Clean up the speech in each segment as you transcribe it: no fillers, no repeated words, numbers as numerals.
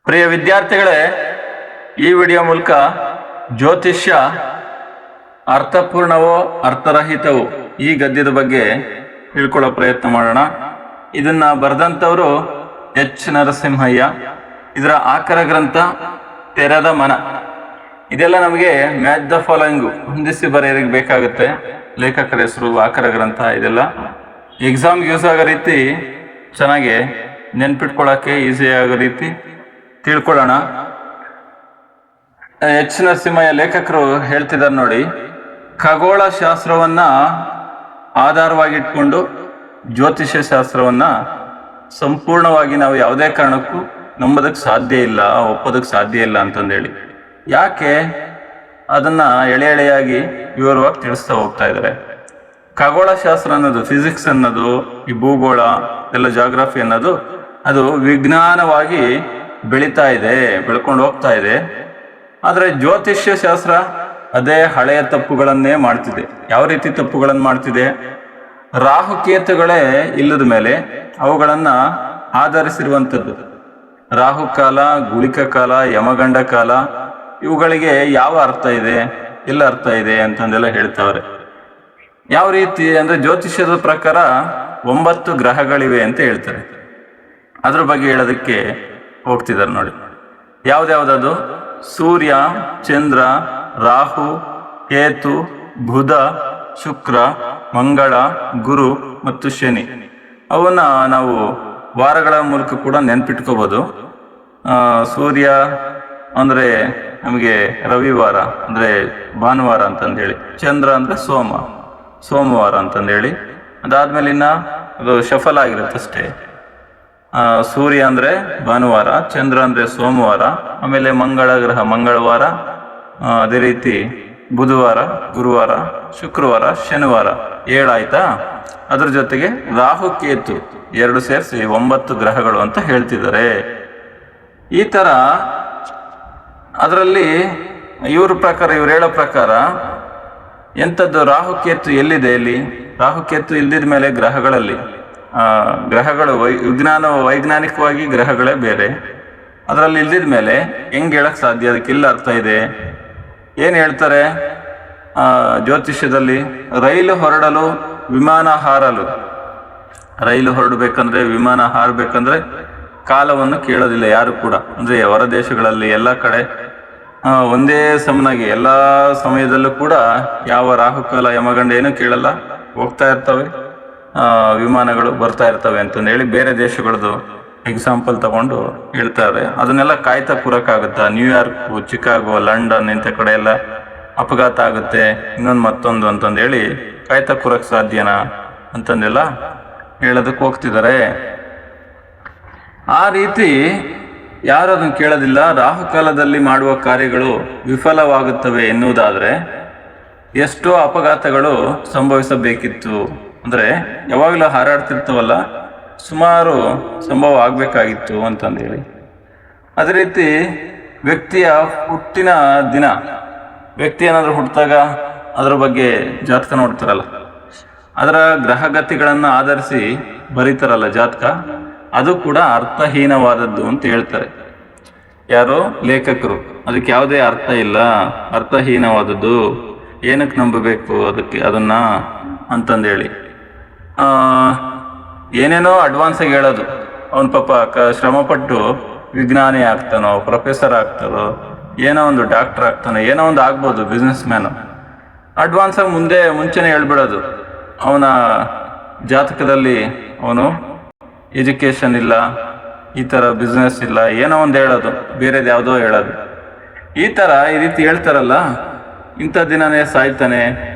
ಪ್ರಿಯ ವಿದ್ಯಾರ್ಥಿಗಳೇ, ಈ ವಿಡಿಯೋ ಮೂಲಕ ಜ್ಯೋತಿಷ್ಯ ಅರ್ಥಪೂರ್ಣವೋ ಅರ್ಥರಹಿತವೋ ಈ ಗದ್ಯದ ಬಗ್ಗೆ ತಿಳ್ಕೊಳ್ಳೋ ಪ್ರಯತ್ನ ಮಾಡೋಣ. ಇದನ್ನ ಬರೆದಂಥವರು ಎಚ್ ನರಸಿಂಹಯ್ಯ. ಇದರ ಆಕರ ಗ್ರಂಥ ತೆರೆದ ಮನ. ಇದೆಲ್ಲ ನಮಗೆ ಮ್ಯಾಚ್ ದ ಫಾಲೋಯಿಂಗು ಹೊಂದಿಸಿ ಬರೆಯೋರಿಗೆ ಬೇಕಾಗುತ್ತೆ. ಲೇಖಕರ ಹೆಸರು, ಆಕರ ಗ್ರಂಥ, ಇದೆಲ್ಲ ಎಕ್ಸಾಮ್ಗೆ ಯೂಸ್ ಆಗೋ ರೀತಿ ಚೆನ್ನಾಗಿ ನೆನ್ಪಿಟ್ಕೊಳ್ಳೋಕ್ಕೆ ಈಸಿ ಆಗೋ ರೀತಿ ತಿಳ್ಕೊಳ್ಳೋಣ. ಎಚ್ ನರಸಿಂಹಯ್ಯ ಲೇಖಕರು ಹೇಳ್ತಿದ್ದಾರೆ ನೋಡಿ, ಖಗೋಳ ಶಾಸ್ತ್ರವನ್ನ ಆಧಾರವಾಗಿಟ್ಕೊಂಡು ಜ್ಯೋತಿಷ್ಯ ಶಾಸ್ತ್ರವನ್ನ ಸಂಪೂರ್ಣವಾಗಿ ನಾವು ಯಾವುದೇ ಕಾರಣಕ್ಕೂ ನಂಬೋದಕ್ಕೆ ಸಾಧ್ಯ ಇಲ್ಲ, ಒಪ್ಪೋದಕ್ಕೆ ಸಾಧ್ಯ ಇಲ್ಲ ಅಂತಂದೇಳಿ. ಯಾಕೆ ಅದನ್ನ ಎಳೆ ಎಳೆಯಾಗಿ ವಿವರವಾಗಿ ತಿಳಿಸ್ತಾ ಹೋಗ್ತಾ ಇದ್ದಾರೆ. ಖಗೋಳ ಶಾಸ್ತ್ರ ಅನ್ನೋದು, ಫಿಸಿಕ್ಸ್ ಅನ್ನೋದು, ಈ ಭೂಗೋಳ ಎಲ್ಲ ಜಾಗ್ರಫಿ ಅನ್ನೋದು ಅದು ವಿಜ್ಞಾನವಾಗಿ ಬೆಳೀತಾ ಇದೆ, ಬೆಳ್ಕೊಂಡು ಹೋಗ್ತಾ ಇದೆ. ಆದರೆ ಜ್ಯೋತಿಷ್ಯ ಶಾಸ್ತ್ರ ಅದೇ ಹಳೆಯ ತಪ್ಪುಗಳನ್ನೇ ಮಾಡ್ತಿದೆ. ಯಾವ ರೀತಿ ತಪ್ಪುಗಳನ್ನು ಮಾಡ್ತಿದೆ? ರಾಹುಕೇತುಗಳೇ ಇಲ್ಲದ ಮೇಲೆ ಅವುಗಳನ್ನ ಆಧರಿಸಿರುವಂಥದ್ದು. ರಾಹುಕಾಲ, ಗುಳಿಕ ಕಾಲ, ಯಮಗಂಡ ಕಾಲ, ಇವುಗಳಿಗೆ ಯಾವ ಅರ್ಥ ಇದೆ, ಎಲ್ಲ ಅರ್ಥ ಇದೆ ಅಂತಂದೆಲ್ಲ ಹೇಳ್ತಾವ್ರೆ. ಯಾವ ರೀತಿ ಅಂದ್ರೆ, ಜ್ಯೋತಿಷ್ಯದ ಪ್ರಕಾರ 9 ಗ್ರಹಗಳಿವೆ ಅಂತ ಹೇಳ್ತಾರೆ. ಅದ್ರ ಬಗ್ಗೆ ಹೇಳೋದಕ್ಕೆ ಹೋಗ್ತಿದ್ದಾರೆ ನೋಡಿ. ಯಾವ್ದ್ಯಾವ್ದದು? ಸೂರ್ಯ, ಚಂದ್ರ, ರಾಹು, ಕೇತು, ಬುಧ, ಶುಕ್ರ, ಮಂಗಳ, ಗುರು ಮತ್ತು ಶನಿ. ಅವನ್ನ ನಾವು ವಾರಗಳ ಮೂಲಕ ಕೂಡ ನೆನ್ಪಿಟ್ಕೋಬಹುದು. ಸೂರ್ಯ ಅಂದ್ರೆ ನಮಗೆ ರವಿವಾರ ಅಂದ್ರೆ ಭಾನುವಾರ ಅಂತಂದೇಳಿ, ಚಂದ್ರ ಅಂದ್ರೆ ಸೋಮವಾರ ಅಂತಂದೇಳಿ. ಅದಾದ್ಮೇಲೆ ಇನ್ನ ಅದು ಶಫಲ್ ಆಗಿರುತ್ತಷ್ಟೇ. ಸೂರ್ಯ ಅಂದ್ರೆ ಭಾನುವಾರ, ಚಂದ್ರ ಅಂದ್ರೆ ಸೋಮವಾರ, ಆಮೇಲೆ ಮಂಗಳ ಗ್ರಹ ಮಂಗಳವಾರ, ಅದೇ ರೀತಿ ಬುಧವಾರ, ಗುರುವಾರ, ಶುಕ್ರವಾರ, ಶನಿವಾರ, 7 ಆಯ್ತಾ. ಅದ್ರ ಜೊತೆಗೆ ರಾಹು ಕೇತು 2 ಸೇರಿಸಿ 9 ಗ್ರಹಗಳು ಅಂತ ಹೇಳ್ತಿದ್ದಾರೆ. ಈ ತರ ಅದರಲ್ಲಿ ಇವ್ರ ಪ್ರಕಾರ, ಇವ್ರು ಹೇಳೋ ಪ್ರಕಾರ ಎಂಥದ್ದು ರಾಹುಕೇತು ಎಲ್ಲಿದೆ? ಇಲ್ಲಿ ರಾಹುಕೇತು ಇಲ್ದಿದ ಮೇಲೆ ಗ್ರಹಗಳಲ್ಲಿ ಗ್ರಹಗಳು ವೈಜ್ಞಾನಿಕವಾಗಿ ಗ್ರಹಗಳೇ ಬೇರೆ. ಅದರಲ್ಲಿ ಇಲ್ದಿದ ಮೇಲೆ ಹೆಂಗೆ ಹೇಳಕ್ ಸಾಧ್ಯ? ಅದಕ್ಕೆಲ್ಲ ಅರ್ಥ ಇದೆ. ಏನು ಹೇಳ್ತಾರೆ ಜ್ಯೋತಿಷ್ಯದಲ್ಲಿ? ರೈಲು ಹೊರಡಲು, ವಿಮಾನ ಹಾರಲು. ರೈಲು ಹೊರಡಬೇಕಂದ್ರೆ, ವಿಮಾನ ಹಾರಬೇಕಂದ್ರೆ ಕಾಲವನ್ನು ಕೇಳೋದಿಲ್ಲ ಯಾರು ಕೂಡ. ಅಂದ್ರೆ ಹೊರ ದೇಶಗಳಲ್ಲಿ ಎಲ್ಲ ಕಡೆ ಒಂದೇ ಸಮನಾಗಿ ಎಲ್ಲ ಸಮಯದಲ್ಲೂ ಕೂಡ ಯಾವ ರಾಹುಕಾಲ ಯಮಗಂಡ ಏನೂ ಕೇಳಲ್ಲ, ಹೋಗ್ತಾ ಇರ್ತವೆ ವಿಮಾನಗಳು, ಬರ್ತಾ ಇರ್ತವೆ ಅಂತಂದೇಳಿ ಬೇರೆ ದೇಶಗಳದ್ದು ಎಕ್ಸಾಂಪಲ್ ತಗೊಂಡು ಹೇಳ್ತಾರೆ. ಅದನ್ನೆಲ್ಲ ಕಾಯ್ತಾ ಕೂರಕ್ಕಾಗುತ್ತಾ? ನ್ಯೂಯಾರ್ಕ್, ಚಿಕಾಗೋ, ಲಂಡನ್ ಇಂಥ ಕಡೆ ಎಲ್ಲ ಅಪಘಾತ ಆಗುತ್ತೆ, ಇನ್ನೊಂದು ಮತ್ತೊಂದು ಅಂತಂದೇಳಿ ಕಾಯ್ತಾ ಕೂರಕ್ ಸಾಧ್ಯನಾ ಅಂತಂದೆಲ್ಲ ಹೇಳೋದಕ್ಕೆ ಹೋಗ್ತಿದ್ದಾರೆ. ಆ ರೀತಿ ಯಾರು ಅದನ್ನು ಕೇಳೋದಿಲ್ಲ. ರಾಹುಕಾಲದಲ್ಲಿ ಮಾಡುವ ಕಾರ್ಯಗಳು ವಿಫಲವಾಗುತ್ತವೆ ಎನ್ನುವುದಾದ್ರೆ ಎಷ್ಟೋ ಅಪಘಾತಗಳು ಸಂಭವಿಸಬೇಕಿತ್ತು. ಅಂದ್ರೆ ಯಾವಾಗಲೂ ಹಾರಾಡ್ತಿರ್ತವಲ್ಲ, ಸುಮಾರು ಸಂಭವ ಆಗ್ಬೇಕಾಗಿತ್ತು ಅಂತಂದೇಳಿ. ಅದೇ ರೀತಿ ವ್ಯಕ್ತಿಯ ಹುಟ್ಟಿನ ದಿನ, ವ್ಯಕ್ತಿ ಏನಾದ್ರು ಹುಟ್ಟಿದಾಗ ಅದರ ಬಗ್ಗೆ ಜಾತಕ ನೋಡ್ತಾರಲ್ಲ, ಅದರ ಗ್ರಹಗತಿಗಳನ್ನು ಆಧರಿಸಿ ಬರೀತಾರಲ್ಲ ಜಾತಕ, ಅದು ಕೂಡ ಅರ್ಥಹೀನವಾದದ್ದು ಅಂತ ಹೇಳ್ತಾರೆ ಯಾರೋ ಲೇಖಕರು. ಅದಕ್ಕೆ ಯಾವುದೇ ಅರ್ಥ ಇಲ್ಲ, ಅರ್ಥಹೀನವಾದದ್ದು, ಏನಕ್ಕೆ ನಂಬಬೇಕು ಅದನ್ನ ಅಂತಂದೇಳಿ ಏನೇನೋ ಅಡ್ವಾನ್ಸ್ ಆಗಿ ಹೇಳೋದು. ಅವನ ಪಾಪ ಶ್ರಮಪಟ್ಟು ವಿಜ್ಞಾನಿ ಆಗ್ತಾನೋ, ಪ್ರೊಫೆಸರ್ ಆಗ್ತಾನೋ, ಏನೋ ಒಂದು ಡಾಕ್ಟರ್ ಆಗ್ತಾನೋ, ಏನೋ ಒಂದು ಆಗ್ಬೋದು, ಬಿಸ್ನೆಸ್ ಮ್ಯಾನು. ಅಡ್ವಾನ್ಸ್ ಆಗಿ ಮುಂಚೆನೇ ಹೇಳ್ಬಿಡೋದು. ಅವನ ಜಾತಕದಲ್ಲಿ ಅವನು ಎಜುಕೇಶನ್ ಇಲ್ಲ, ಈ ಥರ ಬಿಸ್ನೆಸ್ ಇಲ್ಲ, ಏನೋ ಒಂದು ಹೇಳೋದು, ಬೇರೆದು ಯಾವುದೋ ಹೇಳೋದು. ಈ ರೀತಿ ಹೇಳ್ತಾರಲ್ಲ, ಇಂಥ ದಿನನೇ ಸಾಯ್ತಾನೆ,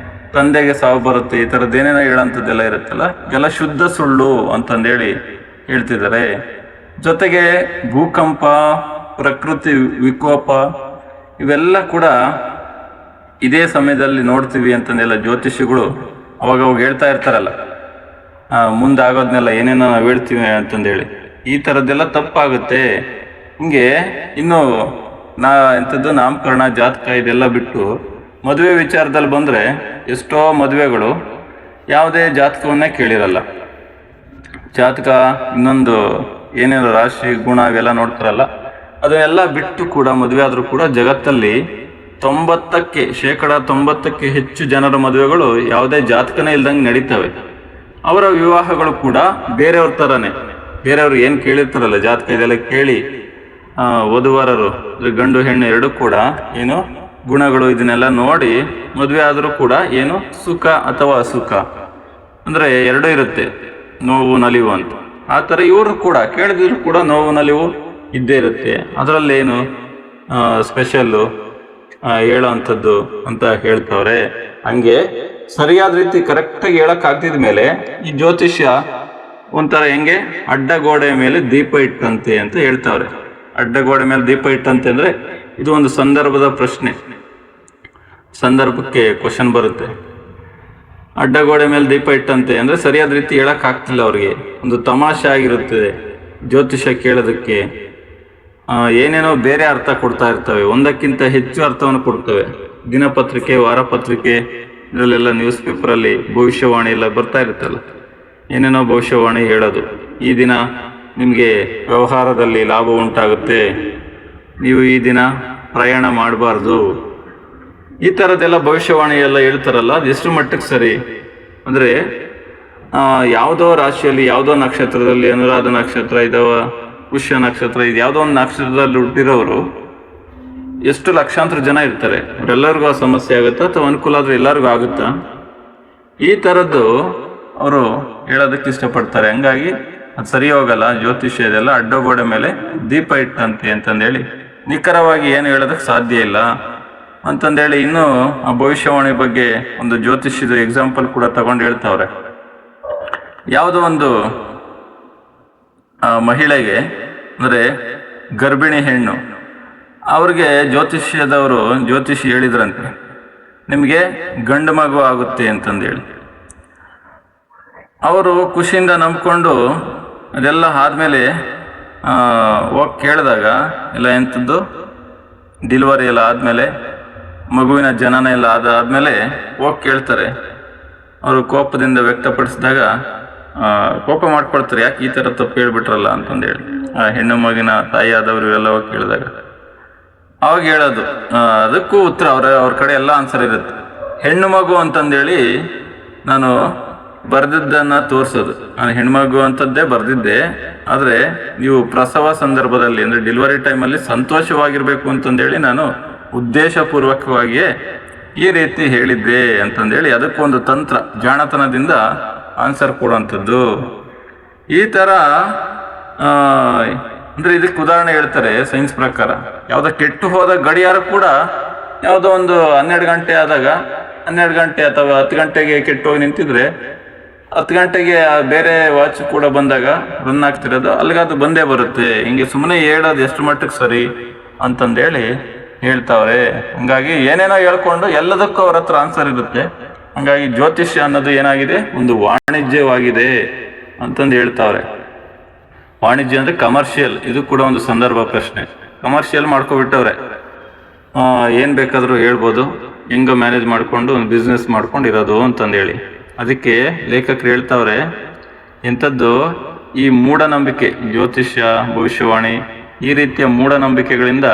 ತಂದೆಗೆ ಸಾವು ಬರುತ್ತೆ, ಈ ಥರದ್ದೇನೇನೋ ಹೇಳೋಂಥದ್ದೆಲ್ಲ ಇರುತ್ತಲ್ಲ, ಎಲ್ಲ ಶುದ್ಧ ಸುಳ್ಳು ಅಂತಂದೇಳಿ ಹೇಳ್ತಿದ್ದಾರೆ. ಜೊತೆಗೆ ಭೂಕಂಪ, ಪ್ರಕೃತಿ ವಿಕೋಪ ಇವೆಲ್ಲ ಕೂಡ ಇದೇ ಸಮಯದಲ್ಲಿ ನೋಡ್ತೀವಿ ಅಂತಂದೆಲ್ಲ ಜ್ಯೋತಿಷಿಗಳು ಅವಾಗ ಹೇಳ್ತಾ ಇರ್ತಾರಲ್ಲ, ಮುಂದಾಗೋದ್ನೆಲ್ಲ ಏನೇನೋ ನಾವು ಹೇಳ್ತೀವಿ ಅಂತಂದೇಳಿ. ಈ ಥರದ್ದೆಲ್ಲ ತಪ್ಪಾಗುತ್ತೆ. ಹಿಂಗೆ ಇನ್ನು ಎಂಥದ್ದು ನಾಮಕರಣ, ಜಾತಕ ಇದೆಲ್ಲ ಬಿಟ್ಟು ಮದುವೆ ವಿಚಾರದಲ್ಲಿ ಬಂದರೆ ಎಷ್ಟೋ ಮದುವೆಗಳು ಯಾವುದೇ ಜಾತಕವನ್ನೇ ಕೇಳಿರಲ್ಲ. ಜಾತಕ ಇನ್ನೊಂದು ಏನೇನು ರಾಶಿ ಗುಣ ಇವೆಲ್ಲ ನೋಡ್ತಾರಲ್ಲ, ಅದನ್ನೆಲ್ಲ ಬಿಟ್ಟು ಕೂಡ ಮದುವೆ ಆದರೂ ಕೂಡ ಜಗತ್ತಲ್ಲಿ 90% ಹೆಚ್ಚು ಜನರ ಮದುವೆಗಳು ಯಾವುದೇ ಜಾತಕನೇ ಇಲ್ದಂಗೆ ನಡೀತವೆ. ಅವರ ವಿವಾಹಗಳು ಕೂಡ ಬೇರೆಯವ್ರ ಥರನೇ, ಬೇರೆಯವ್ರು ಏನು ಕೇಳಿರ್ತಾರಲ್ಲ ಜಾತಕ ಇದೆಲ್ಲ ಕೇಳಿ ವಧುವರರು ಗಂಡು ಹೆಣ್ಣು ಎರಡೂ ಕೂಡ ಏನು ಗುಣಗಳು ಇದನ್ನೆಲ್ಲ ನೋಡಿ ಮದುವೆ ಆದರೂ ಕೂಡ ಏನು ಸುಖ ಅಥವಾ ಅಸುಖ ಅಂದರೆ ಎರಡೂ ಇರುತ್ತೆ, ನೋವು ನಲಿವು ಅಂತ. ಆ ಥರ ಇವರು ಕೂಡ ಕೇಳಿದ್ರು ಕೂಡ ನೋವು ನಲಿವು ಇದ್ದೇ ಇರುತ್ತೆ. ಅದರಲ್ಲೇನು ಸ್ಪೆಷಲ್ಲು ಹೇಳೋ ಅಂಥದ್ದು ಅಂತ ಹೇಳ್ತವ್ರೆ. ಹಂಗೆ ಸರಿಯಾದ ರೀತಿ ಕರೆಕ್ಟಾಗಿ ಹೇಳೋಕ್ಕಾಗ್ತಿದ ಮೇಲೆ ಈ ಜ್ಯೋತಿಷ್ಯ ಒಂಥರ ಹೆಂಗೆ ಅಡ್ಡಗೋಡೆ ಮೇಲೆ ದೀಪ ಇಟ್ಟಂತೆ ಅಂತ ಹೇಳ್ತಾವ್ರೆ. ಅಡ್ಡಗೋಡೆ ಮೇಲೆ ದೀಪ ಇಟ್ಟಂತೆ ಅಂದರೆ ಇದು ಒಂದು ಸಂದರ್ಭದ ಪ್ರಶ್ನೆ, ಸಂದರ್ಭಕ್ಕೆ ಕ್ವಶನ್ ಬರುತ್ತೆ. ಅಡ್ಡಗೋಡೆ ಮೇಲೆ ದೀಪ ಇಟ್ಟಂತೆ ಅಂದರೆ ಸರಿಯಾದ ರೀತಿ ಹೇಳೋಕ್ಕಾಗ್ತಿಲ್ಲ ಅವ್ರಿಗೆ, ಒಂದು ತಮಾಷೆ ಆಗಿರುತ್ತದೆ. ಜ್ಯೋತಿಷ್ಯ ಕೇಳೋದಕ್ಕೆ ಏನೇನೋ ಬೇರೆ ಅರ್ಥ ಕೊಡ್ತಾ ಇರ್ತವೆ, ಒಂದಕ್ಕಿಂತ ಹೆಚ್ಚು ಅರ್ಥವನ್ನು ಕೊಡ್ತವೆ. ದಿನಪತ್ರಿಕೆ, ವಾರಪತ್ರಿಕೆ, ಇದರಲ್ಲೆಲ್ಲ ನ್ಯೂಸ್ ಪೇಪರಲ್ಲಿ ಭವಿಷ್ಯವಾಣಿ ಎಲ್ಲ ಬರ್ತಾ ಇರುತ್ತಲ್ಲ, ಏನೇನೋ ಭವಿಷ್ಯವಾಣಿ ಹೇಳೋದು. ಈ ದಿನ ನಿಮಗೆ ವ್ಯವಹಾರದಲ್ಲಿ ಲಾಭ ಉಂಟಾಗುತ್ತೆ, ನೀವು ಈ ದಿನ ಪ್ರಯಾಣ ಮಾಡಬಾರ್ದು, ಈ ಥರದ್ದೆಲ್ಲ ಭವಿಷ್ಯವಾಣಿ ಎಲ್ಲ ಹೇಳ್ತಾರಲ್ಲ. ಅದು ಎಷ್ಟು ಮಟ್ಟಕ್ಕೆ ಸರಿ ಅಂದರೆ ಯಾವುದೋ ರಾಶಿಯಲ್ಲಿ ಯಾವುದೋ ನಕ್ಷತ್ರದಲ್ಲಿ ಅನುರಾಧ ನಕ್ಷತ್ರ ಇದಾವ, ಪುಷ್ಯ ನಕ್ಷತ್ರ ಇದು ಯಾವುದೋ ಒಂದು ನಕ್ಷತ್ರದಲ್ಲಿ ಹುಟ್ಟಿರೋರು ಎಷ್ಟು ಲಕ್ಷಾಂತರ ಜನ ಇರ್ತಾರೆ. ಅವರೆಲ್ಲರಿಗೂ ಆ ಸಮಸ್ಯೆ ಆಗುತ್ತಾ ಅಥವಾ ಅನುಕೂಲ ಆದರೆ ಎಲ್ಲರಿಗೂ ಆಗುತ್ತಾ? ಈ ಥರದ್ದು ಅವರು ಹೇಳೋದಕ್ಕೆ ಇಷ್ಟಪಡ್ತಾರೆ. ಹಂಗಾಗಿ ಅದು ಸರಿ ಹೋಗಲ್ಲ. ಜ್ಯೋತಿಷ್ಯ ಇದೆಲ್ಲ ಅಡ್ಡಗೋಡೆ ಮೇಲೆ ದೀಪ ಇಟ್ಟಂತೆ ಅಂತಂದೇಳಿ ನಿಖರವಾಗಿ ಏನು ಹೇಳೋದಕ್ಕೆ ಸಾಧ್ಯ ಇಲ್ಲ ಅಂತಂದೇಳಿ ಇನ್ನೂ ಆ ಭವಿಷ್ಯವಾಣಿ ಬಗ್ಗೆ ಒಂದು ಜ್ಯೋತಿಷ್ಯದ ಎಕ್ಸಾಂಪಲ್ ಕೂಡ ತಗೊಂಡು ಹೇಳ್ತಾವ್ರೆ. ಯಾವುದೋ ಒಂದು ಮಹಿಳೆಗೆ ಅಂದರೆ ಗರ್ಭಿಣಿ ಹೆಣ್ಣು, ಅವ್ರಿಗೆ ಜ್ಯೋತಿಷ್ಯದವರು ಜ್ಯೋತಿಷಿ ಹೇಳಿದ್ರಂತೆ ನಿಮಗೆ ಗಂಡು ಮಗು ಆಗುತ್ತೆ ಅಂತಂದೇಳಿ. ಅವರು ಖುಷಿಯಿಂದ ನಂಬ್ಕೊಂಡು ಅದೆಲ್ಲ ಆದಮೇಲೆ ಹೋಗಿ ಕೇಳಿದಾಗ ಎಲ್ಲ ಎಂಥದ್ದು ಡೆಲಿವರಿ ಎಲ್ಲ ಆದಮೇಲೆ ಮಗುವಿನ ಜನನ ಎಲ್ಲ ಆದಮೇಲೆ ಹೋಗಿ ಕೇಳ್ತಾರೆ. ಅವರು ಕೋಪದಿಂದ ವ್ಯಕ್ತಪಡಿಸಿದಾಗ ಕೋಪ ಮಾಡ್ಕೊಳ್ತಾರೆ, ಯಾಕೆ ಈ ಥರ ತಪ್ಪು ಹೇಳ್ಬಿಟ್ರಲ್ಲ ಅಂತಂದೇಳಿ. ಆ ಹೆಣ್ಣು ಮಗಿನ ತಾಯಿ ಆದವರು ಇವೆಲ್ಲ ಹೋಗಿ ಕೇಳಿದಾಗ ಅವಾಗ ಹೇಳೋದು ಅದಕ್ಕೂ ಉತ್ತರ ಅವ್ರ ಕಡೆ ಎಲ್ಲ ಆನ್ಸರ್ ಇರುತ್ತೆ. ಹೆಣ್ಣು ಮಗು ಅಂತಂದೇಳಿ ನಾನು ಬರೆದಿದ್ದನ್ನು ತೋರಿಸೋದು, ನಾನು ಹೆಣ್ಮಗು ಅಂಥದ್ದೇ ಬರೆದಿದ್ದೆ, ಆದರೆ ನೀವು ಪ್ರಸವ ಸಂದರ್ಭದಲ್ಲಿ ಅಂದರೆ ಡೆಲಿವರಿ ಟೈಮಲ್ಲಿ ಸಂತೋಷವಾಗಿರಬೇಕು ಅಂತಂದೇಳಿ ನಾನು ಉದ್ದೇಶಪೂರ್ವಕವಾಗಿಯೇ ಈ ರೀತಿ ಹೇಳಿದ್ದೆ ಅಂತಂದೇಳಿ ಅದಕ್ಕೊಂದು ತಂತ್ರ, ಜಾಣತನದಿಂದ ಆನ್ಸರ್ ಕೊಡುವಂಥದ್ದು. ಈ ಥರ ಅಂದರೆ ಇದಕ್ಕೆ ಉದಾಹರಣೆ ಹೇಳ್ತಾರೆ ಸೈನ್ಸ್ ಪ್ರಕಾರ. ಯಾವುದೋ ಕೆಟ್ಟು ಹೋದ ಗಡಿಯಾರ ಕೂಡ ಯಾವುದೋ ಒಂದು 12 ಗಂಟೆ ಆದಾಗ 12 ಗಂಟೆ ಅಥವಾ 10 ಗಂಟೆಗೆ ಕೆಟ್ಟು ಹೋಗಿ ನಿಂತಿದ್ರೆ 10 ಗಂಟೆಗೆ ಬೇರೆ ವಾಚ್ ಕೂಡ ಬಂದಾಗ ರನ್ ಆಗ್ತಿರೋದು ಅಲ್ಲಿಗೆ ಅದು ಬಂದೇ ಬರುತ್ತೆ. ಹಿಂಗೆ ಸುಮ್ಮನೆ ಹೇಳೋದು ಎಷ್ಟು ಮಟ್ಟಕ್ಕೆ ಸರಿ ಅಂತಂದೇಳಿ ಹೇಳ್ತಾವ್ರೆ. ಹಂಗಾಗಿ ಏನೇನೋ ಹೇಳ್ಕೊಂಡು ಎಲ್ಲದಕ್ಕೂ ಅವ್ರ ಹತ್ರ ಆನ್ಸರ್ ಇರುತ್ತೆ. ಹಂಗಾಗಿ ಜ್ಯೋತಿಷ್ಯ ಅನ್ನೋದು ಏನಾಗಿದೆ, ಒಂದು ವಾಣಿಜ್ಯವಾಗಿದೆ ಅಂತಂದು ಹೇಳ್ತಾವ್ರೆ. ವಾಣಿಜ್ಯ ಅಂದರೆ ಕಮರ್ಷಿಯಲ್, ಇದು ಕೂಡ ಒಂದು ಸಂದರ್ಭ ಪ್ರಶ್ನೆ. ಕಮರ್ಷಿಯಲ್ ಮಾಡ್ಕೊಬಿಟ್ಟವ್ರೆ, ಏನು ಬೇಕಾದರೂ ಹೇಳ್ಬೋದು, ಹೆಂಗೋ ಮ್ಯಾನೇಜ್ ಮಾಡಿಕೊಂಡು ಒಂದು ಬಿಸ್ನೆಸ್ ಮಾಡ್ಕೊಂಡು ಇರೋದು ಅಂತಂದೇಳಿ. ಅದಕ್ಕೆ ಲೇಖಕರು ಹೇಳ್ತಾವ್ರೆ, ಎಂಥದ್ದು ಈ ಮೂಢನಂಬಿಕೆ, ಜ್ಯೋತಿಷ್ಯ, ಭವಿಷ್ಯವಾಣಿ, ಈ ರೀತಿಯ ಮೂಢನಂಬಿಕೆಗಳಿಂದ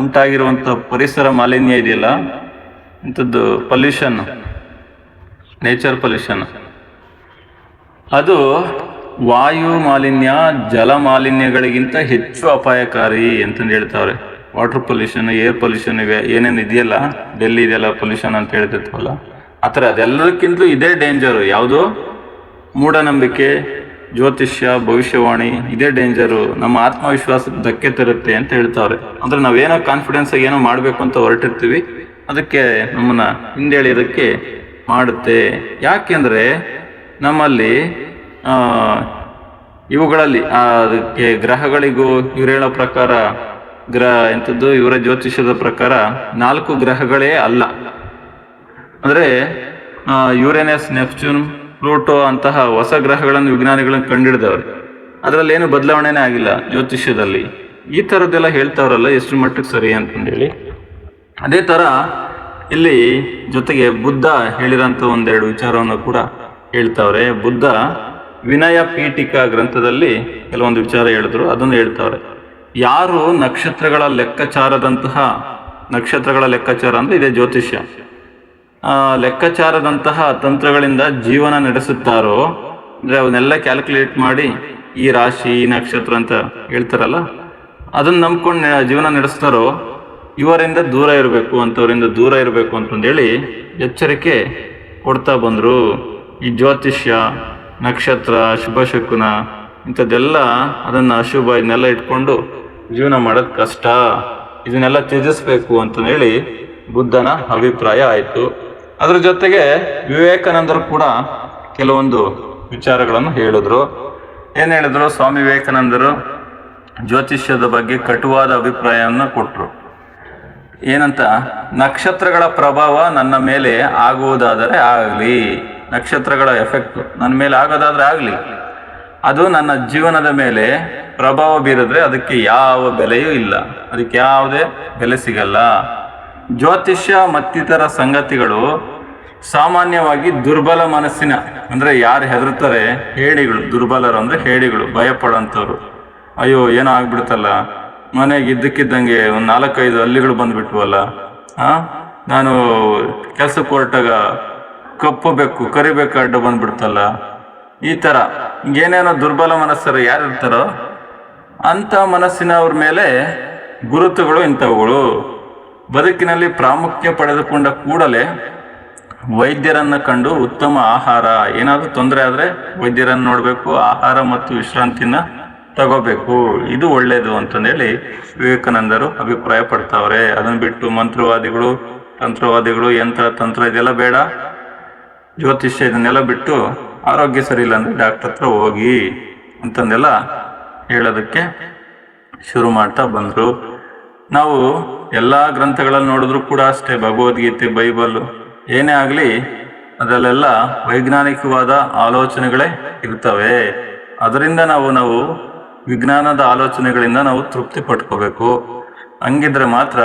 ಉಂಟಾಗಿರುವಂಥ ಪರಿಸರ ಮಾಲಿನ್ಯ ಇದೆಯಲ್ಲ, ಇಂಥದ್ದು ಪೊಲ್ಯೂಷನ್, ನೇಚರ್ ಪೊಲ್ಯೂಷನ್, ಅದು ವಾಯು ಮಾಲಿನ್ಯ, ಜಲ ಮಾಲಿನ್ಯಗಳಿಗಿಂತ ಹೆಚ್ಚು ಅಪಾಯಕಾರಿ ಅಂತಂದು ಹೇಳ್ತಾವ್ರೆ. ವಾಟರ್ ಪೊಲ್ಯೂಷನ್, ಏರ್ ಪೊಲ್ಯೂಷನ್, ಇವೆ ಏನೇನು ಇದೆಯಲ್ಲ, ಡೆಲ್ಲಿ ಇದೆಯಲ್ಲ ಪೊಲ್ಯೂಷನ್ ಅಂತ ಹೇಳ್ತಿರ್ತೀವಲ್ಲ, ಆ ಥರ ಅದೆಲ್ಲದಕ್ಕಿಂತಲೂ ಇದೇ ಡೇಂಜರು. ಯಾವುದು ಮೂಢನಂಬಿಕೆ, ಜ್ಯೋತಿಷ್ಯ, ಭವಿಷ್ಯವಾಣಿ, ಇದೇ ಡೇಂಜರು. ನಮ್ಮ ಆತ್ಮವಿಶ್ವಾಸಕ್ಕೆ ಧಕ್ಕೆ ತರುತ್ತೆ ಅಂತ ಹೇಳ್ತಾವ್ರೆ. ಅಂದರೆ ನಾವೇನೋ ಕಾನ್ಫಿಡೆನ್ಸಾಗಿ ಏನೋ ಮಾಡಬೇಕು ಅಂತ ಹೊರಟಿರ್ತೀವಿ, ಅದಕ್ಕೆ ನಮ್ಮನ್ನು ಹಿಂದೇಳಿಯೋದಕ್ಕೆ ಮಾಡುತ್ತೆ. ಯಾಕೆಂದರೆ ನಮ್ಮಲ್ಲಿ ಇವುಗಳಲ್ಲಿ ಅದಕ್ಕೆ ಗ್ರಹಗಳಿಗೂ ಇವ್ರು ಹೇಳೋ ಪ್ರಕಾರ ಎಂಥದ್ದು ಇವರ ಜ್ಯೋತಿಷ್ಯದ ಪ್ರಕಾರ 4 ಗ್ರಹಗಳೇ ಅಲ್ಲ. ಅಂದರೆ ಯುರೇನಸ್, ನೆಪ್ಚೂನ್, ಪ್ಲೂಟೋ ಅಂತಹ ಹೊಸ ಗ್ರಹಗಳನ್ನು ವಿಜ್ಞಾನಿಗಳನ್ನು ಕಂಡುಹಿಡಿದವ್ರೆ. ಅದರಲ್ಲೇನು ಬದಲಾವಣೆನೇ ಆಗಿಲ್ಲ ಜ್ಯೋತಿಷ್ಯದಲ್ಲಿ. ಈ ಥರದ್ದೆಲ್ಲ ಹೇಳ್ತಾವ್ರಲ್ಲ, ಎಷ್ಟು ಮಟ್ಟಕ್ಕೆ ಸರಿ ಅಂತಂದೇಳಿ. ಅದೇ ಥರ ಇಲ್ಲಿ ಜೊತೆಗೆ ಬುದ್ಧ ಹೇಳಿರೋಂಥ ಒಂದೆರಡು ವಿಚಾರವನ್ನು ಕೂಡ ಹೇಳ್ತಾವ್ರೆ. ಬುದ್ಧ ವಿನಯ ಪೀಠಿಕಾ ಗ್ರಂಥದಲ್ಲಿ ಕೆಲವೊಂದು ವಿಚಾರ ಹೇಳಿದ್ರು, ಅದನ್ನು ಹೇಳ್ತಾವ್ರೆ. ಯಾರು ನಕ್ಷತ್ರಗಳ ಲೆಕ್ಕಾಚಾರ ಅಂದರೆ ಇದೇ ಜ್ಯೋತಿಷ್ಯ, ಲೆಕ್ಕಾಚಾರದಂತಹ ತಂತ್ರಗಳಿಂದ ಜೀವನ ನಡೆಸುತ್ತಾರೋ, ಅಂದರೆ ಅವನ್ನೆಲ್ಲ ಕ್ಯಾಲ್ಕುಲೇಟ್ ಮಾಡಿ ಈ ರಾಶಿ ಈ ನಕ್ಷತ್ರ ಅಂತ ಹೇಳ್ತಾರಲ್ಲ, ಅದನ್ನು ನಂಬ್ಕೊಂಡು ಜೀವನ ನಡೆಸ್ತಾರೋ ಇವರಿಂದ ದೂರ ಇರಬೇಕು, ಅಂಥವರಿಂದ ದೂರ ಇರಬೇಕು ಅಂತಂದೇಳಿ ಎಚ್ಚರಿಕೆ ಕೊಡ್ತಾ ಬಂದರು. ಈ ಜ್ಯೋತಿಷ್ಯ, ನಕ್ಷತ್ರ, ಶುಭ ಶಕುನ ಇಂಥದ್ದೆಲ್ಲ ಅದನ್ನು ಅಶುಭ ಇದನ್ನೆಲ್ಲ ಇಟ್ಕೊಂಡು ಜೀವನ ಮಾಡೋದು ಕಷ್ಟ, ಇದನ್ನೆಲ್ಲ ತ್ಯಜಿಸ್ಬೇಕು ಅಂತಂದೇಳಿ ಬುದ್ಧನ ಅಭಿಪ್ರಾಯ ಆಯಿತು. ಅದ್ರ ಜೊತೆಗೆ ವಿವೇಕಾನಂದರು ಕೂಡ ಕೆಲವೊಂದು ವಿಚಾರಗಳನ್ನು ಹೇಳಿದ್ರು. ಏನು ಹೇಳಿದ್ರು? ಸ್ವಾಮಿ ವಿವೇಕಾನಂದರು ಜ್ಯೋತಿಷ್ಯದ ಬಗ್ಗೆ ಕಟುವಾದ ಅಭಿಪ್ರಾಯವನ್ನು ಕೊಟ್ಟರು. ಏನಂತ? ನಕ್ಷತ್ರಗಳ ಪ್ರಭಾವ ನನ್ನ ಮೇಲೆ ಆಗುವುದಾದರೆ ಆಗಲಿ, ನಕ್ಷತ್ರಗಳ ಎಫೆಕ್ಟ್ ನನ್ನ ಮೇಲೆ ಆಗೋದಾದ್ರೆ ಆಗಲಿ, ಅದು ನನ್ನ ಜೀವನದ ಮೇಲೆ ಪ್ರಭಾವ ಬೀರಿದ್ರೆ ಅದಕ್ಕೆ ಯಾವ ಬೆಲೆಯೂ ಇಲ್ಲ, ಅದಕ್ಕೆ ಯಾವುದೇ ಬೆಲೆ ಸಿಗಲ್ಲ. ಜ್ಯೋತಿಷ್ಯ ಮತ್ತಿತರ ಸಂಗತಿಗಳು ಸಾಮಾನ್ಯವಾಗಿ ದುರ್ಬಲ ಮನಸ್ಸಿನ, ಅಂದರೆ ಯಾರು ಹೆದರ್ತಾರೆ, ಹೇಡಿಗಳು, ದುರ್ಬಲರು ಅಂದರೆ ಹೇಡಿಗಳು, ಭಯಪಡೋಂಥವ್ರು. ಅಯ್ಯೋ ಏನೋ ಆಗ್ಬಿಡ್ತಲ್ಲ, ಮನೆಗೆ ಇದ್ದಕ್ಕಿದ್ದಂಗೆ ಒಂದು 4-5 ಹಲ್ಲಿಗಳು ಬಂದುಬಿಟ್ವಲ್ಲ, ನಾನು ಕೆಲಸಕ್ಕೆ ಹೊರಟಾಗ ಕಪ್ಪು ಬೆಕ್ಕು ಕರಿಬೇಕು ಅಡ್ಡ ಬಂದ್ಬಿಡ್ತಲ್ಲ, ಈ ಥರ ಏನೇನೋ ದುರ್ಬಲ ಮನಸ್ಸರು ಯಾರು ಇರ್ತಾರೋ ಅಂಥ ಮನಸ್ಸಿನವ್ರ ಮೇಲೆ ಗುರುತುಗಳು ಇಂಥವುಗಳು. ಬದುಕಿನಲ್ಲಿ ಪ್ರಾಮುಖ್ಯ ಪಡೆದುಕೊಂಡ ಕೂಡಲೇ ವೈದ್ಯರನ್ನು ಕಂಡು ಉತ್ತಮ ಆಹಾರ, ಏನಾದರೂ ತೊಂದರೆ ಆದರೆ ವೈದ್ಯರನ್ನು ನೋಡಬೇಕು, ಆಹಾರ ಮತ್ತು ವಿಶ್ರಾಂತಿನ ತಗೋಬೇಕು, ಇದು ಒಳ್ಳೆಯದು ಅಂತಂದೇಳಿ ವಿವೇಕಾನಂದರು ಅಭಿಪ್ರಾಯ ಪಡ್ತಾವ್ರೆ. ಅದನ್ನು ಬಿಟ್ಟು ಮಂತ್ರವಾದಿಗಳು, ತಂತ್ರವಾದಿಗಳು, ಯಂತ್ರ ತಂತ್ರ ಇದೆಲ್ಲ ಬೇಡ, ಜ್ಯೋತಿಷ್ಯ ಇದನ್ನೆಲ್ಲ ಬಿಟ್ಟು ಆರೋಗ್ಯ ಸರಿ ಇಲ್ಲ ಅಂದರೆ ಡಾಕ್ಟರ್ ಹತ್ರ ಹೋಗಿ ಅಂತಂದೆಲ್ಲ ಹೇಳೋದಕ್ಕೆ ಶುರು ಮಾಡ್ತಾ ಬಂದರು. ನಾವು ಎಲ್ಲ ಗ್ರಂಥಗಳಲ್ಲಿ ನೋಡಿದ್ರು ಕೂಡ ಅಷ್ಟೇ, ಭಗವದ್ಗೀತೆ, ಬೈಬಲ್ ಏನೇ ಆಗಲಿ ಅದರಲ್ಲೆಲ್ಲ ವೈಜ್ಞಾನಿಕವಾದ ಆಲೋಚನೆಗಳೇ ಇರ್ತವೆ. ಅದರಿಂದ ನಾವು ವಿಜ್ಞಾನದ ಆಲೋಚನೆಗಳಿಂದ ನಾವು ತೃಪ್ತಿ ಪಡ್ಕೋಬೇಕು. ಹಂಗಿದ್ರೆ ಮಾತ್ರ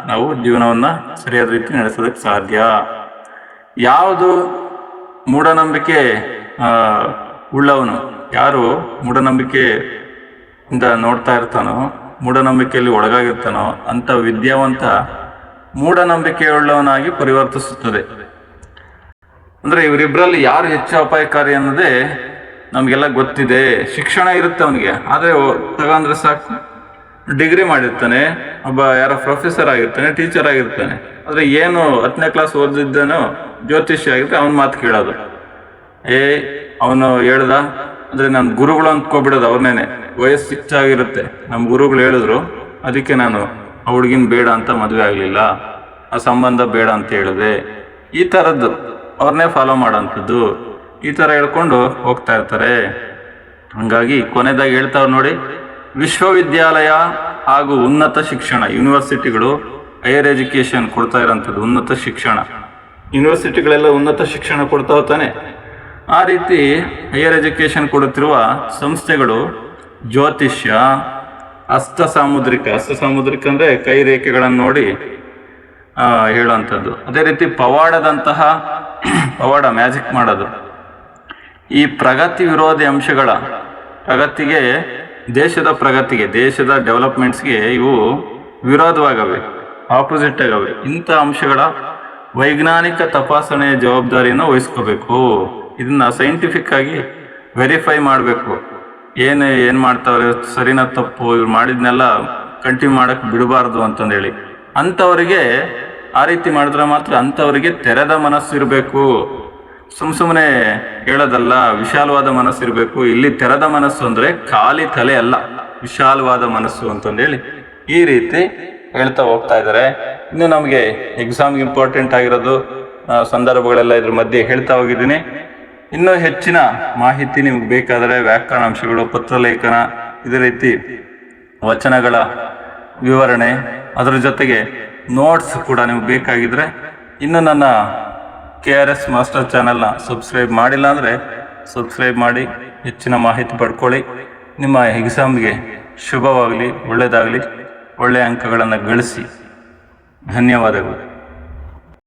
ನಾವು ಜೀವನವನ್ನು ಸರಿಯಾದ ರೀತಿ ನಡೆಸೋದಕ್ಕೆ ಸಾಧ್ಯ. ಯಾವುದು ಮೂಢನಂಬಿಕೆ ಉಳ್ಳವನು, ಯಾರು ಮೂಢನಂಬಿಕೆಯಿಂದ ನೋಡ್ತಾ ಇರ್ತಾನೋ, ಮೂಢನಂಬಿಕೆಯಲ್ಲಿ ಒಳಗಾಗಿರ್ತಾನೋ ಅಂಥ ವಿದ್ಯಾವಂತ ಮೂಢನಂಬಿಕೆಯುಳ್ಳವನಾಗಿ ಪರಿವರ್ತಿಸುತ್ತದೆ. ಅಂದರೆ ಇವರಿಬ್ಬರಲ್ಲಿ ಯಾರು ಹೆಚ್ಚು ಅಪಾಯಕಾರಿ ಅನ್ನೋದೇ ನಮಗೆಲ್ಲ ಗೊತ್ತಿದೆ. ಶಿಕ್ಷಣ ಇರುತ್ತೆ ಅವನಿಗೆ, ಆದರೆ ತಗೊಂಡ್ರೆ ಸಾಕು, ಡಿಗ್ರಿ ಮಾಡಿರ್ತಾನೆ, ಒಬ್ಬ ಯಾರೋ ಪ್ರೊಫೆಸರ್ ಆಗಿರ್ತಾನೆ, ಟೀಚರ್ ಆಗಿರ್ತಾನೆ, ಆದರೆ ಏನು 10ನೇ ಕ್ಲಾಸ್ ಓದಿದ್ದಾನೋ ಜ್ಯೋತಿಷ್ಯ ಆಗಿದ್ರೆ ಅವನ ಮಾತು ಕೇಳೋದು. ಅವನು ಹೇಳ್ದ ಅಂದರೆ ನನ್ನ ಗುರುಗಳು ಅಂದ್ಕೊಬಿಡೋದು ಅವ್ರನ್ನೇನೆ. ವಯಸ್ಸು ಹೆಚ್ಚಾಗಿರುತ್ತೆ, ನಮ್ಮ ಗುರುಗಳು ಹೇಳಿದ್ರು, ಅದಕ್ಕೆ ನಾನು ಆ ಹುಡುಗಿನ ಬೇಡ ಅಂತ ಮದುವೆ ಆಗಲಿಲ್ಲ, ಆ ಸಂಬಂಧ ಬೇಡ ಅಂತ ಹೇಳಿದೆ, ಈ ಥರದ್ದು ಅವ್ರನ್ನೇ ಫಾಲೋ ಮಾಡೋಂಥದ್ದು, ಈ ಥರ ಹೇಳ್ಕೊಂಡು ಹೋಗ್ತಾ ಇರ್ತಾರೆ. ಹಾಗಾಗಿ ಕೊನೆದಾಗಿ ಹೇಳ್ತಾವ್ರು ನೋಡಿ, ವಿಶ್ವವಿದ್ಯಾಲಯ ಹಾಗೂ ಉನ್ನತ ಶಿಕ್ಷಣ, ಯೂನಿವರ್ಸಿಟಿಗಳು ಹೈಯರ್ ಎಜುಕೇಷನ್ ಕೊಡ್ತಾ ಇರೋಂಥದ್ದು, ಉನ್ನತ ಶಿಕ್ಷಣ, ಯೂನಿವರ್ಸಿಟಿಗಳೆಲ್ಲ ಉನ್ನತ ಶಿಕ್ಷಣ ಕೊಡ್ತಾವ ತಾನೆ, ಆ ರೀತಿ ಹೈಯರ್ ಎಜುಕೇಷನ್ ಕೊಡುತ್ತಿರುವ ಸಂಸ್ಥೆಗಳು ಜ್ಯೋತಿಷ್ಯ, ಹಸ್ತ ಸಾಮುದ್ರಿಕ ಅಂದರೆ ಕೈ ರೇಖೆಗಳನ್ನು ನೋಡಿ ಹೇಳುವಂಥದ್ದು, ಅದೇ ರೀತಿ ಪವಾಡದಂತಹ ಪವಾಡ, ಮ್ಯಾಜಿಕ್ ಮಾಡೋದು, ಈ ಪ್ರಗತಿ ವಿರೋಧಿ ಅಂಶಗಳ ಪ್ರಗತಿಗೆ, ದೇಶದ ಡೆವಲಪ್ಮೆಂಟ್ಸ್ಗೆ ಇವು ವಿರೋಧವಾಗವೆ, ಆಪೋಸಿಟ್ ಆಗವೆ. ಇಂಥ ಅಂಶಗಳ ವೈಜ್ಞಾನಿಕ ತಪಾಸಣೆಯ ಜವಾಬ್ದಾರಿಯನ್ನು ವಹಿಸ್ಕೋಬೇಕು. ಇದನ್ನ ಸೈಂಟಿಫಿಕ್ ಆಗಿ ವೆರಿಫೈ ಮಾಡಬೇಕು. ಏನು ಮಾಡ್ತಾವ್ರೆ, ಸರಿನಾ ತಪ್ಪು, ಇವ್ರು ಮಾಡಿದ್ನೆಲ್ಲ ಕಂಟಿನ್ಯೂ ಮಾಡೋಕ್ಕೆ ಬಿಡಬಾರ್ದು ಅಂತಂದೇಳಿ. ಅಂಥವರಿಗೆ ಆ ರೀತಿ ಮಾಡಿದ್ರೆ ಮಾತ್ರ ಅಂಥವರಿಗೆ ತೆರೆದ ಮನಸ್ಸು ಇರಬೇಕು. ಸುಮ್ಮನೆ ಹೇಳೋದಲ್ಲ, ವಿಶಾಲವಾದ ಮನಸ್ಸು ಇರಬೇಕು. ಇಲ್ಲಿ ತೆರೆದ ಮನಸ್ಸು ಅಂದರೆ ಖಾಲಿ ತಲೆ ಅಲ್ಲ, ವಿಶಾಲವಾದ ಮನಸ್ಸು ಅಂತಂದೇಳಿ ಈ ರೀತಿ ಹೇಳ್ತಾ ಹೋಗ್ತಾ ಇದ್ದಾರೆ. ಇನ್ನು ನಮಗೆ ಎಕ್ಸಾಮ್ಗೆ ಇಂಪಾರ್ಟೆಂಟ್ ಆಗಿರೋದು ಸಂದರ್ಭಗಳೆಲ್ಲ ಇದ್ರ ಮಧ್ಯೆ ಹೇಳ್ತಾ ಹೋಗಿದ್ದೀನಿ. ಇನ್ನೂ ಹೆಚ್ಚಿನ ಮಾಹಿತಿ ನಿಮ್ಗೆ ಬೇಕಾದರೆ ವ್ಯಾಕರಣಾಂಶಗಳು, ಪತ್ರಲೇಖನ, ಇದೇ ರೀತಿ ವಚನಗಳ ವಿವರಣೆ, ಅದರ ಜೊತೆಗೆ ನೋಟ್ಸ್ ಕೂಡ ನಿಮ್ಗೆ ಬೇಕಾಗಿದ್ರೆ ಇನ್ನು ನನ್ನ KRS ಮಾಸ್ಟರ್ ಚಾನಲ್ನ ಸಬ್ಸ್ಕ್ರೈಬ್ ಮಾಡಿಲ್ಲ ಅಂದರೆ ಸಬ್ಸ್ಕ್ರೈಬ್ ಮಾಡಿ ಹೆಚ್ಚಿನ ಮಾಹಿತಿ ಪಡ್ಕೊಳ್ಳಿ. ನಿಮ್ಮ ಎಕ್ಸಾಮ್ಗೆ ಶುಭವಾಗಲಿ, ಒಳ್ಳೆಯದಾಗಲಿ, ಒಳ್ಳೆಯ ಅಂಕಗಳನ್ನು ಗಳಿಸಿ. ಧನ್ಯವಾದಗಳು.